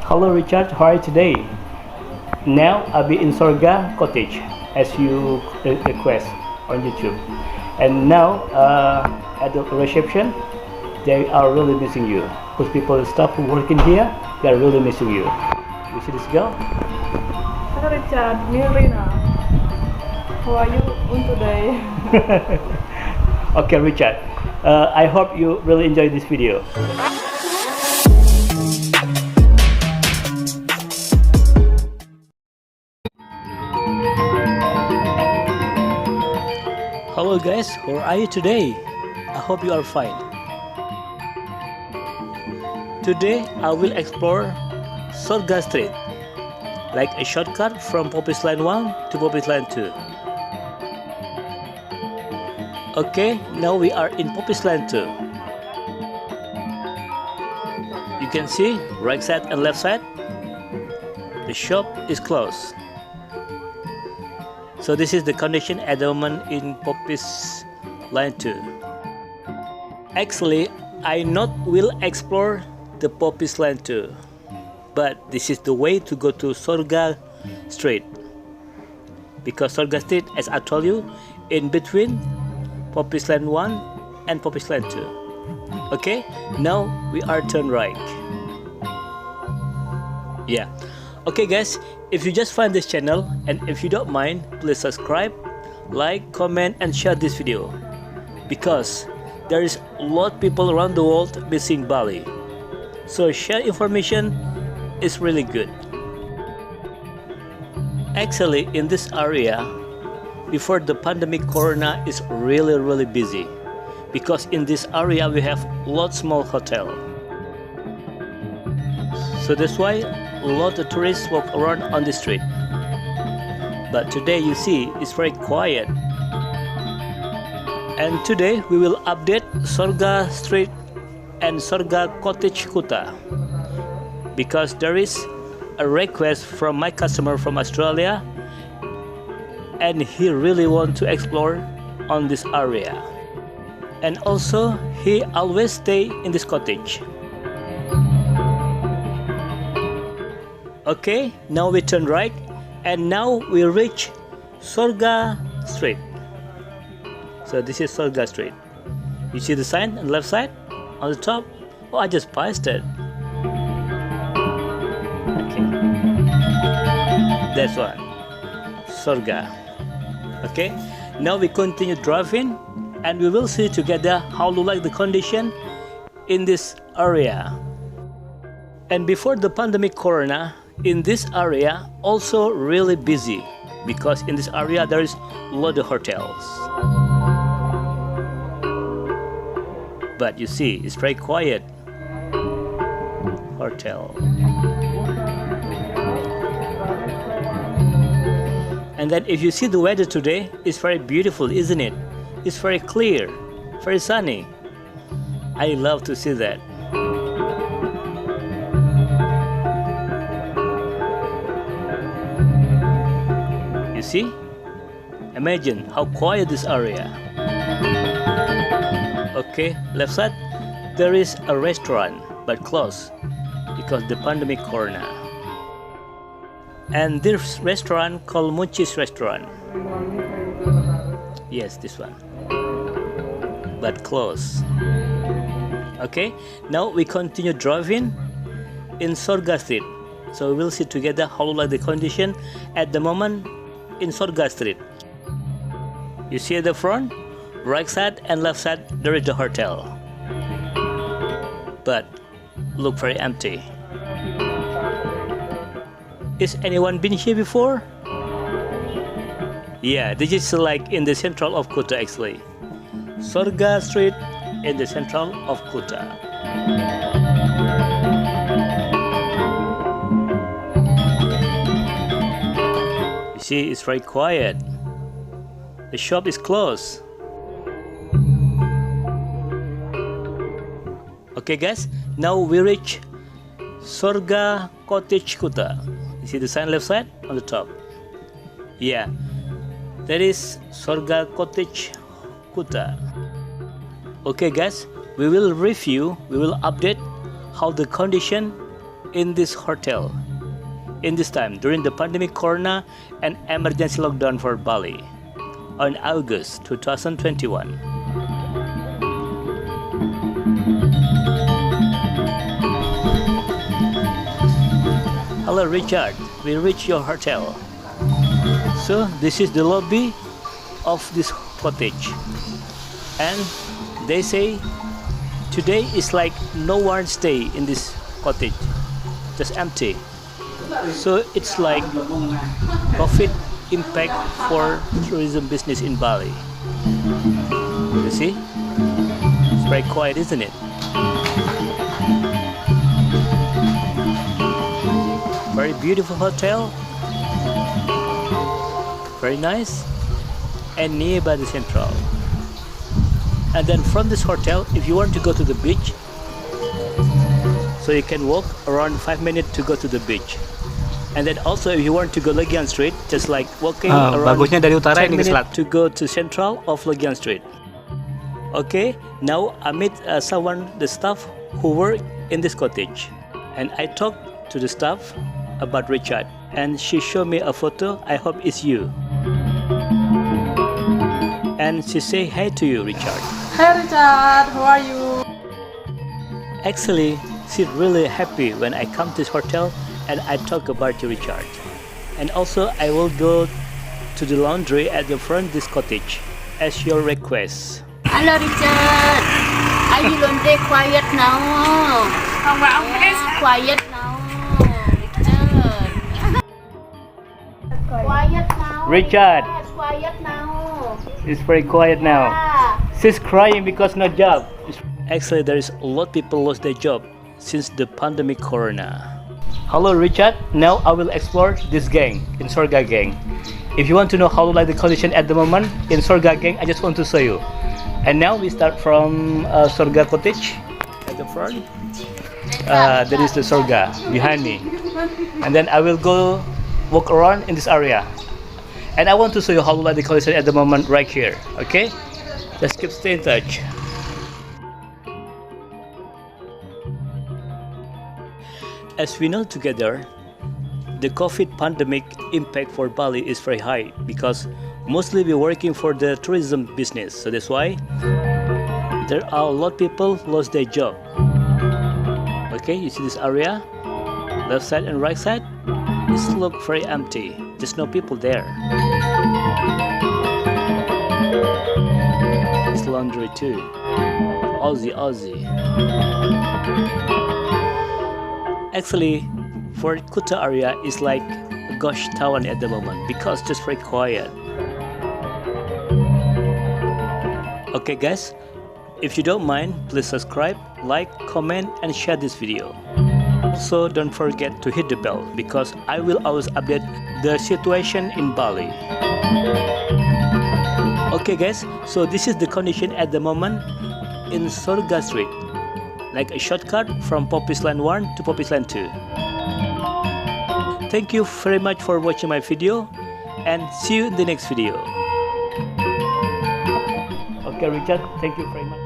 Hello Richard, how are you today? Now I'll be in Sorga Cottage as you request on YouTube. And now at the reception, they are really missing you. Because people, staff who working here, they are really missing you. You see this girl? Hello Richard, me Rina. How are you on today? Okay Richard, I hope you really enjoy this video. Hello guys, how are you today? I hope you are fine. Today I will explore Sorga Street, like a shortcut from Poppies Lane 1 to Poppies Lane 2. Okay, now we are in Poppies Lane 2. You can see right side and left side, the shop is closed. So this is the condition at the moment in Poppies Lane 2. Actually, I not will explore the Poppies Lane 2, but this is the way to go to Sorga Street. Because Sorga Street, as I told you, in between Poppies Lane 1 and Poppies Lane 2. Okay, now we are turn right. Yeah. Okay guys, if you just find this channel and if you don't mind, please subscribe, like, comment and share this video. Because there is a lot of people around the world missing Bali. So share information is really good. Actually in this area, before the pandemic corona is really busy. Because in this area we have lots small hotel. So that's why a lot of tourists walk around on the street. But today you see it's very quiet. And today we will update Sorga Street and Sorga Cottages Kuta. Because there is a request from my customer from Australia and he really want to explore on this area. And also he always stay in this cottage. Okay, now we turn right and now we reach Sorga Street. So this is Sorga Street. You see the sign on the left side on the top? Oh, I just passed it. Okay. That's one. Sorga. Okay, now we continue driving and we will see together how to like the condition in this area. And before the pandemic corona, in this area also really busy because in this area there is a lot of hotels. But you see, it's very quiet. Hotel. And then if you see the weather today, it's very beautiful, isn't it? It's very clear, very sunny. I love to see that. You see? Imagine how quiet this area. Okay, left side, there is a restaurant, but closed because the pandemic corona. And this restaurant called Munchi's restaurant. Yes, this one. But closed. Okay, now we continue driving in Sorga Street. So we will see together how like the condition at the moment in Sorga Street. You see at the front, right side and left side there is the hotel. But look very empty. Is anyone been here before? Yeah, this is like in the Central of Kuta actually. Sorga Street in the Central of Kuta. You see, it's very quiet. The shop is closed. Okay guys, now we reach Sorga Cottages Kuta. You see the sign left side on the top? Yeah, that is Sorga Cottages Kuta. Okay guys, we will review, we will update how the condition in this hotel in this time during the pandemic corona and emergency lockdown for Bali on August 2021. Hello Richard, we reached your hotel. So this is the lobby of this cottage, and they say today is like no one stay in this cottage, just empty. So it's like profit impact for tourism business in Bali. You see, it's very quiet, isn't it? Very beautiful hotel, very nice, and nearby the Central. And then from this hotel, if you want to go to the beach, so you can walk around 5 minutes to go to the beach. And then also if you want to go Legian Street, just like walking around bagusnya dari utara 10 ini ke minutes selatan. to go to Central of Legian Street. Okay, now I meet the staff who work in this cottage, and I talked to the staff about Richard, and she showed me a photo. I hope it's you. And she say hi to you, Richard. Hi Richard, how are you? Actually, she's really happy when I come to this hotel and I talk about you, Richard. And also, I will go to the laundry at the front of this cottage as your request. Hello Richard, are you laundry quiet now? Quiet now, Richard. Quiet now. Richard. Quiet now. It's very quiet now. Yeah. She's crying because no job. Actually, there is a lot of people lost their job since the pandemic corona. Hello Richard, now I will explore this gang in Sorga gang. If you want to know how like the condition at the moment in Sorga gang, I just want to show you. And now we start from Sorga Cottage at the front. There is the Sorga behind me. And then I will go walk around in this area. And I want to show you how like the condition at the moment right here. Okay? Let's keep stay in touch. As we know together, the COVID pandemic impact for Bali is very high because mostly we're working for the tourism business. So that's why there are a lot of people lost their job. Okay, you see this area, left side and right side, this look very empty. There's no people there. It's laundry too. Aussie. Actually, for Kuta area is like a ghost town at the moment because it's just very quiet. Okay guys, if you don't mind, please subscribe, like, comment and share this video. Also don't forget to hit the bell because I will always update the situation in Bali. Okay guys, so this is the condition at the moment in Sorga Street. Like a shortcut from Poppies Lane 1 to Poppies Lane 2. Thank you very much for watching my video and see you in the next video. Okay Richard, thank you very much.